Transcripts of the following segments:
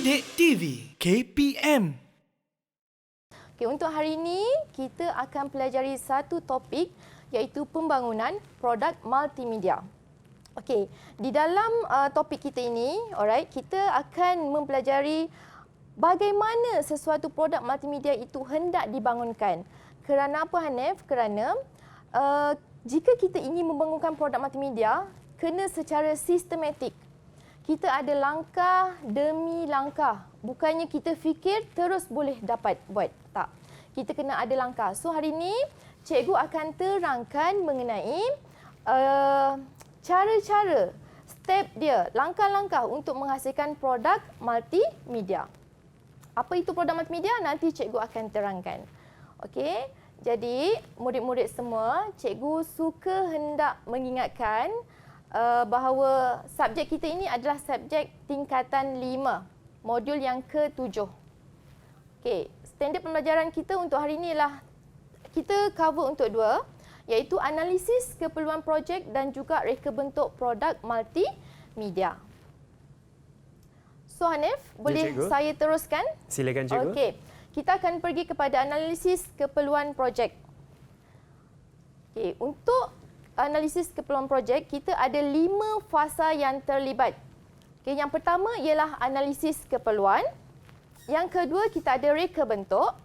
Didik TV KPM. Okay, untuk hari ini kita akan pelajari satu topik iaitu pembangunan produk multimedia. Okey, di dalam topik kita ini, alright, kita akan mempelajari bagaimana sesuatu produk multimedia itu hendak dibangunkan. Kerana apa, Hanif? Kerana jika kita ingin membangunkan produk multimedia, kena secara sistematik. Kita ada langkah demi langkah. Bukannya kita fikir terus boleh dapat buat. Tak. Kita kena ada langkah. So hari ini cikgu akan terangkan mengenai cara-cara, step dia, langkah-langkah untuk menghasilkan produk multimedia. Apa itu produk multimedia? Nanti cikgu akan terangkan. Okey. Jadi murid-murid semua, cikgu suka hendak mengingatkan bahawa subjek kita ini adalah subjek tingkatan 5, modul yang ke-7. Okey, standard pembelajaran kita untuk hari ini ialah kita cover untuk 2, iaitu analisis keperluan projek dan juga reka bentuk produk multimedia. So Hanif, boleh saya teruskan? Silakan cikgu. Okey, kita akan pergi kepada analisis keperluan projek. Okey, untuk analisis keperluan projek, kita ada 5 fasa yang terlibat. Okay, yang pertama ialah analisis keperluan. Yang kedua, kita ada reka bentuk.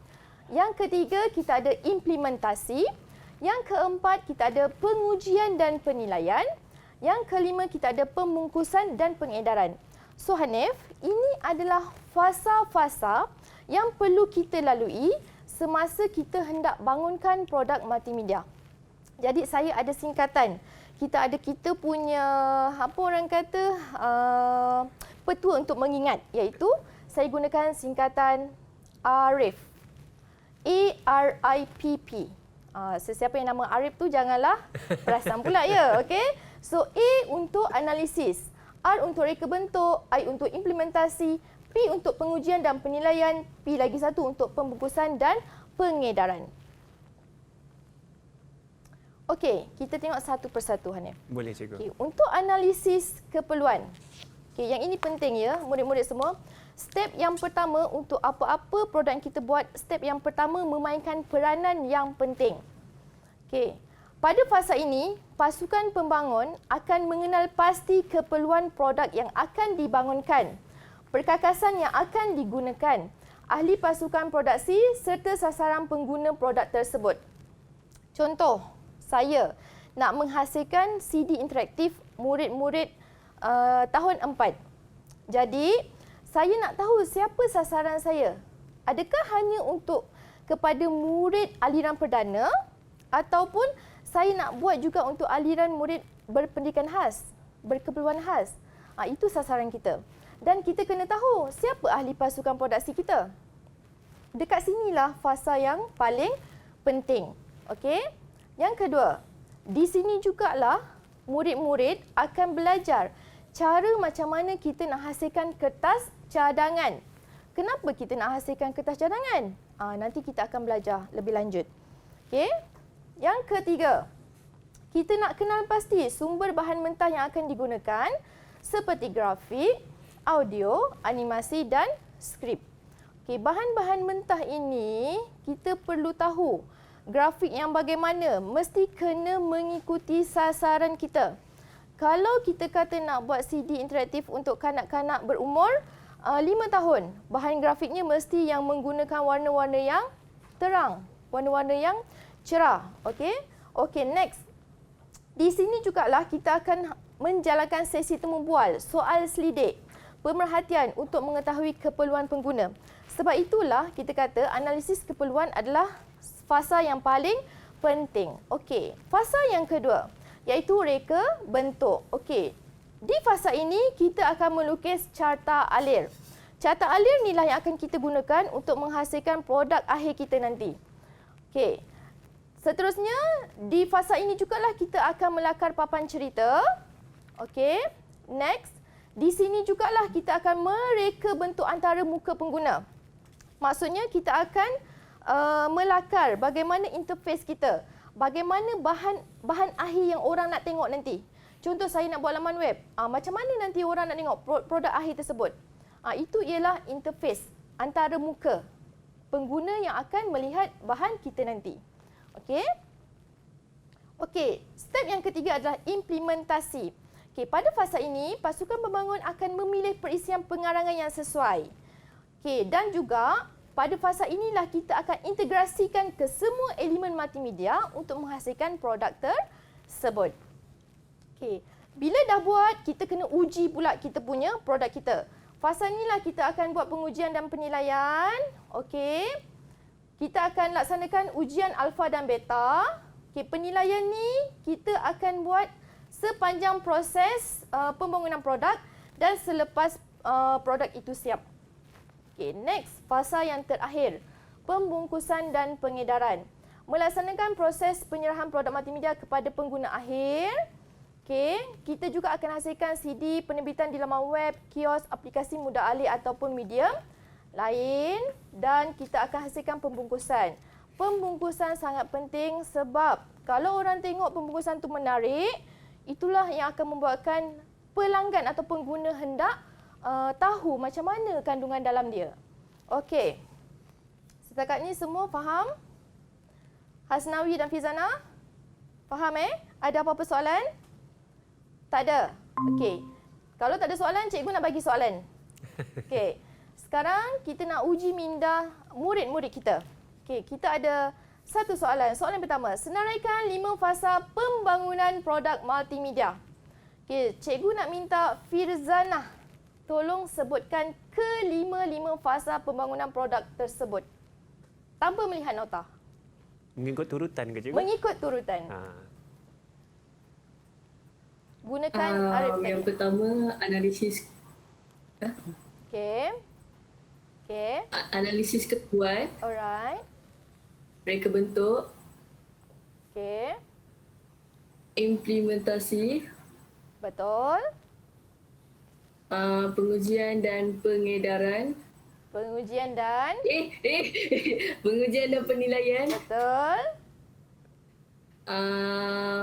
Yang ketiga, kita ada implementasi. Yang keempat, kita ada pengujian dan penilaian. Yang kelima, kita ada pembungkusan dan pengedaran. So Hanif, ini adalah fasa-fasa yang perlu kita lalui semasa kita hendak bangunkan produk multimedia. Jadi saya ada singkatan. Kita punya apa orang kata petua untuk mengingat, iaitu saya gunakan singkatan ARIP. ARIPP. Sesiapa yang nama Arif tu janganlah perasan pula ya, okey? So A untuk analisis, R untuk reka bentuk, I untuk implementasi, P untuk pengujian dan penilaian, P lagi satu untuk pembungkusan dan pengedaran. Okey, kita tengok satu persatu, Hanif. Boleh, cikgu. Okay, untuk analisis keperluan. Okay, yang ini penting ya, murid-murid semua. Step yang pertama untuk apa-apa produk yang kita buat, step yang pertama memainkan peranan yang penting. Okey, pada fasa ini, pasukan pembangun akan mengenal pasti keperluan produk yang akan dibangunkan, perkakasan yang akan digunakan, ahli pasukan produksi serta sasaran pengguna produk tersebut. Contoh, saya nak menghasilkan CD interaktif murid-murid tahun 4. Jadi, saya nak tahu siapa sasaran saya. Adakah hanya untuk kepada murid aliran perdana ataupun saya nak buat juga untuk aliran murid berpendidikan khas, berkeperluan khas. Itu sasaran kita. Dan kita kena tahu siapa ahli pasukan produksi kita. Dekat sinilah fasa yang paling penting. Okey? Yang kedua, di sini jugalah murid-murid akan belajar cara macam mana kita nak hasilkan kertas cadangan. Kenapa kita nak hasilkan kertas cadangan? Nanti kita akan belajar lebih lanjut. Okey? Yang ketiga, kita nak kenal pasti sumber bahan mentah yang akan digunakan seperti grafik, audio, animasi dan skrip. Okey, bahan-bahan mentah ini kita perlu tahu. Grafik yang bagaimana mesti kena mengikuti sasaran kita. Kalau kita kata nak buat CD interaktif untuk kanak-kanak berumur 5 tahun, bahan grafiknya mesti yang menggunakan warna-warna yang terang, warna-warna yang cerah. Okey? Okey, next. Di sini jugalah kita akan menjalankan sesi temu bual, soal selidik, pemerhatian untuk mengetahui keperluan pengguna. Sebab itulah kita kata analisis keperluan adalah fasa yang paling penting. Okey, fasa yang kedua iaitu reka bentuk. Okey, di fasa ini kita akan melukis carta alir. Carta alir inilah yang akan kita gunakan untuk menghasilkan produk akhir kita nanti. Okey, seterusnya di fasa ini jugalah kita akan melakar papan cerita. Okey, next. Di sini jugalah kita akan mereka bentuk antara muka pengguna. Maksudnya kita akan melakar bagaimana interface kita, bagaimana bahan akhir yang orang nak tengok nanti. Contoh saya nak buat laman web, macam mana nanti orang nak tengok produk akhir tersebut. Itu ialah interface antara muka pengguna yang akan melihat bahan kita nanti. Okey. Okey, step yang ketiga adalah implementasi. Okey, pada fasa ini pasukan pembangun akan memilih perisian pengarangan yang sesuai. Okey, dan juga pada fasa inilah kita akan integrasikan ke semua elemen multimedia untuk menghasilkan produk tersebut. Okey, bila dah buat, kita kena uji pula kita punya produk kita. Fasa inilah kita akan buat pengujian dan penilaian. Okey. Kita akan laksanakan ujian alfa dan beta. Okey, penilaian ni kita akan buat sepanjang proses pembangunan produk dan selepas produk itu siap. Okey, next, fasa yang terakhir, pembungkusan dan pengedaran. Melaksanakan proses penyerahan produk multimedia kepada pengguna akhir. Okey, kita juga akan hasilkan CD penerbitan di laman web, kios, aplikasi mudah alih ataupun medium lain, dan kita akan hasilkan pembungkusan. Pembungkusan sangat penting sebab kalau orang tengok pembungkusan itu menarik, itulah yang akan membuatkan pelanggan atau pengguna hendak tahu macam mana kandungan dalam dia. Okey, setakat ni semua faham? Hasnawi dan Fizana? Faham Ada apa-apa soalan? Tak ada? Okey. Kalau tak ada soalan, cikgu nak bagi soalan. Okey. Sekarang kita nak uji minda murid-murid kita. Okey, kita ada satu soalan. Soalan pertama, senaraikan 5 fasa pembangunan produk multimedia. Okey, cikgu nak minta Firzanah tolong sebutkan kelima-lima fasa pembangunan produk tersebut tanpa melihat nota. Mengikut turutan ke cikgu? Mengikut turutan. Gunakan Arif tadi. Yang pertama, analisis. Okey. Okey. Analisis ketuan, Alright. reka bentuk, Okey. implementasi, Betul. pengujian dan pengedaran. Pengujian dan Pengujian dan penilaian, betul.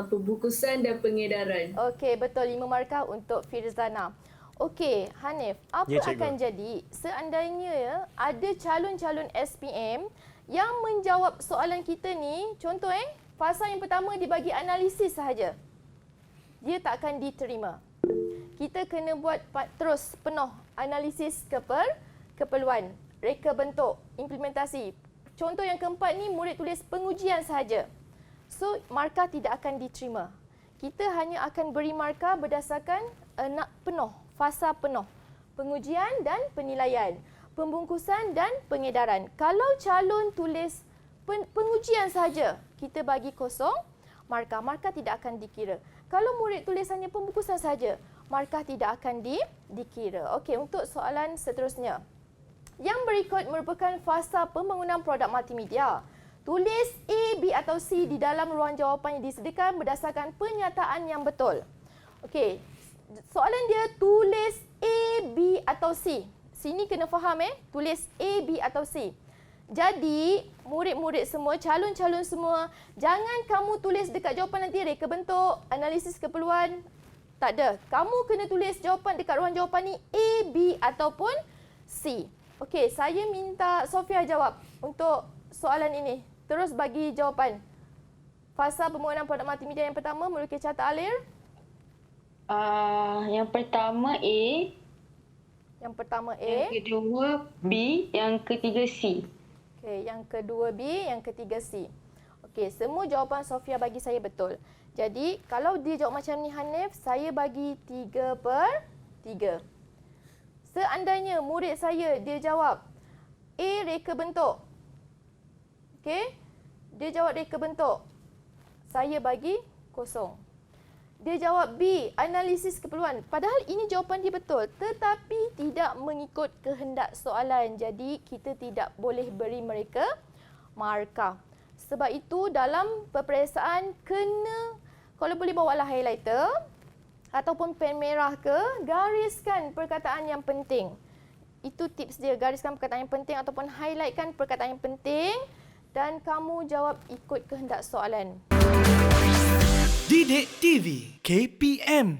pembungkusan dan pengedaran. Okey, betul 5 markah untuk Firzana. Okey, Hanif, apa Ya, cikgu. akan jadi seandainya ada calon-calon SPM yang menjawab soalan kita ni, contoh fasa yang pertama dibagi analisis sahaja. Dia tak akan diterima. Kita kena buat terus penuh analisis keperluan, reka bentuk, implementasi. Contoh yang keempat ni murid tulis pengujian sahaja. So, markah tidak akan diterima. Kita hanya akan beri markah berdasarkan nak penuh, fasa penuh. Pengujian dan penilaian, pembungkusan dan pengedaran. Kalau calon tulis pengujian sahaja, kita bagi kosong, markah tidak akan dikira. Kalau murid tulis hanya pembungkusan sahaja, markah tidak akan dikira. Okey, untuk soalan seterusnya. Yang berikut merupakan fasa pembangunan produk multimedia. Tulis A, B atau C di dalam ruang jawapan yang disediakan berdasarkan pernyataan yang betul. Okey, soalan dia tulis A, B atau C. Sini kena faham tulis A, B atau C. Jadi, murid-murid semua, calon-calon semua, jangan kamu tulis dekat jawapan nanti reka bentuk, analisis keperluan. Tak ada. Kamu kena tulis jawapan dekat ruang jawapan ni A, B ataupun C. Okey, saya minta Sofia jawab untuk soalan ini. Terus bagi jawapan. Fasa pembangunan produk multimedia yang pertama, melukis carta alir. Yang pertama A, Yang pertama A. yang kedua B, yang ketiga C. Okey, yang kedua B, yang ketiga C. Okey, semua jawapan Sofia bagi saya betul. Jadi, kalau dia jawab macam ni Hanif, saya bagi 3/3. Seandainya murid saya dia jawab A reka bentuk. Okey? Dia jawab reka bentuk. Saya bagi kosong. Dia jawab B, analisis keperluan. Padahal ini jawapan dia betul, tetapi tidak mengikut kehendak soalan. Jadi kita tidak boleh beri mereka markah. Sebab itu dalam peperiksaan kena, kalau boleh bawalah highlighter ataupun pen merah ke, gariskan perkataan yang penting. Itu tips dia, gariskan perkataan yang penting ataupun highlightkan perkataan yang penting dan kamu jawab ikut kehendak soalan. Didik TV KPM